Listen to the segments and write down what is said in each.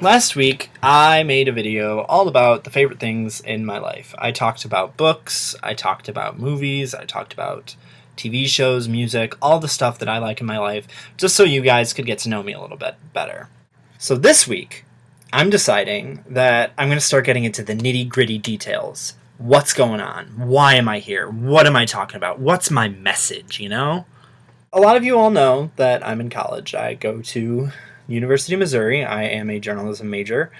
Last week, I made a video all about the favorite things in my life. I talked about books, I talked about movies, I talked about TV shows, music, all the stuff that I like in my life, just so you guys could get to know me a little bit better. So this week, I'm deciding that I'm going to start getting into the nitty-gritty details. What's going on? Why am I here? What am I talking about? What's my message, you know? A lot of you all know that I'm in college. I go to University of Missouri. I am a journalism major,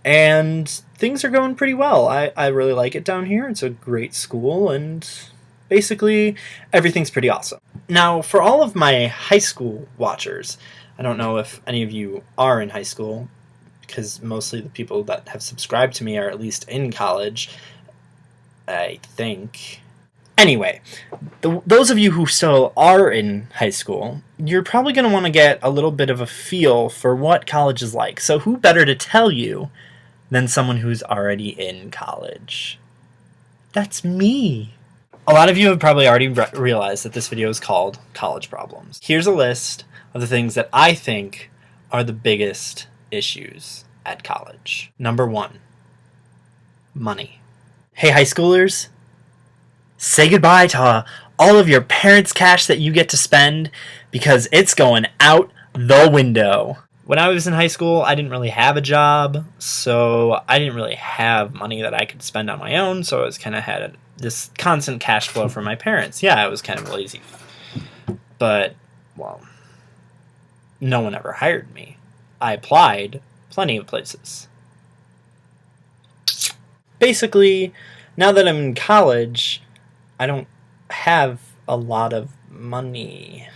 and things are going pretty well. I really like it down here. It's a great school, and basically everything's pretty awesome. Now, for all of my high school watchers, I don't know if any of you are in high school, because mostly the people that have subscribed to me are at least in college, I think. Anyway, those of you who still are in high school, you're probably going to want to get a little bit of a feel for what college is like. So who better to tell you than someone who's already in college? That's me. A lot of you have probably already realized that this video is called College Problems. Here's a list of the things that I think are the biggest issues at college. Number 1, money. Hey, high schoolers. Say goodbye to all of your parents' cash that you get to spend, because it's going out the window. When I was in high school, I didn't really have a job, so I didn't really have money that I could spend on my own, so I was kind of had this constant cash flow from my parents. Yeah, I was kind of lazy. But, well, no one ever hired me. I applied plenty of places. Basically, now that I'm in college, I don't have a lot of money.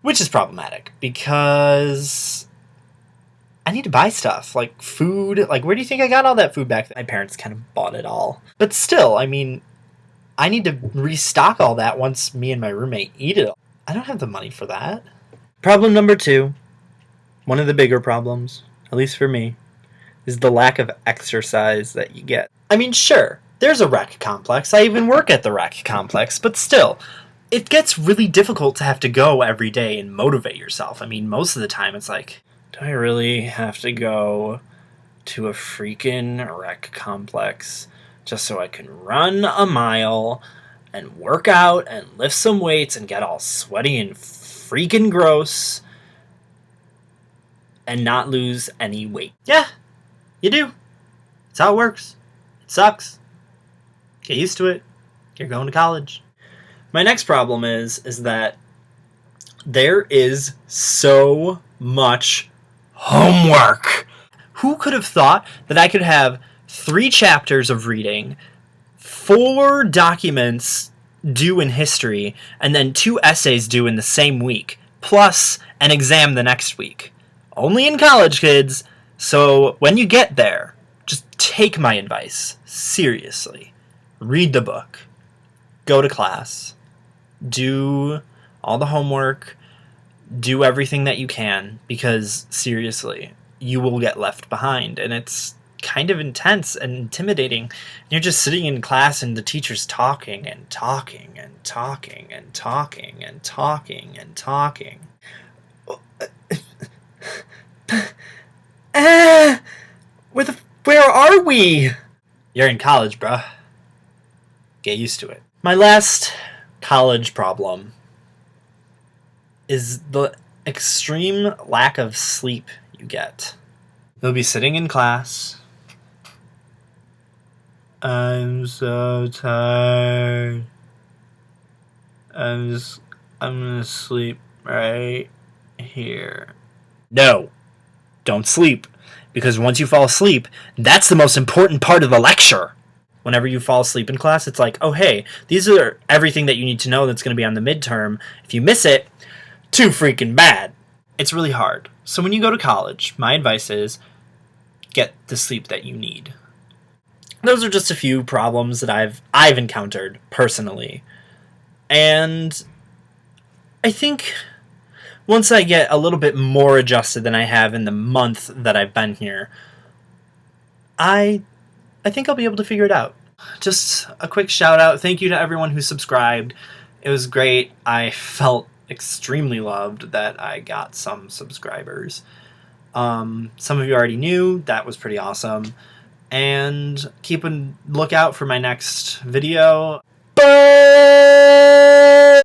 Which is problematic, because I need to buy stuff, like food. Like, where do you think I got all that food back then? My parents kind of bought it all. But still, I mean, I need to restock all that once me and my roommate eat it all. I don't have the money for that. Problem number 2, one of the bigger problems, at least for me, is the lack of exercise that you get. I mean, sure, there's a rec complex. I even work at the rec complex, but still, it gets really difficult to have to go every day and motivate yourself. I mean, most of the time it's like, do I really have to go to a freaking rec complex just so I can run a mile and work out and lift some weights and get all sweaty and freaking gross and not lose any weight? Yeah, you do. That's how it works. It sucks. Get used to it. You're going to college. My next problem is that there is so much homework. Who could have thought that I could have 3 chapters of reading, 4 documents due in history, and then 2 essays due in the same week, plus an exam the next week? Only in college, kids. So when you get there, just take my advice seriously. Read the book. Go to class. Do all the homework. Do everything that you can, because seriously, you will get left behind, and it's kind of intense and intimidating. You're just sitting in class and the teacher's talking and talking and talking and talking and talking and talking. Where are we? You're in college, bruh. Get used to it. My last college problem is the extreme lack of sleep you get. You'll be sitting in class. I'm so tired. I'm gonna sleep right here. No, don't sleep. Because once you fall asleep, that's the most important part of the lecture. Whenever you fall asleep in class, it's like, oh, hey, these are everything that you need to know that's going to be on the midterm. If you miss it, too freaking bad. It's really hard. So when you go to college, my advice is get the sleep that you need. Those are just a few problems that I've encountered personally. And I think once I get a little bit more adjusted than I have in the month that I've been here, I think I'll be able to figure it out. Just a quick shout out. Thank you to everyone who subscribed. It was great. I felt extremely loved that I got some subscribers. Some of you already knew. That was pretty awesome. And keep a lookout for my next video. Bye!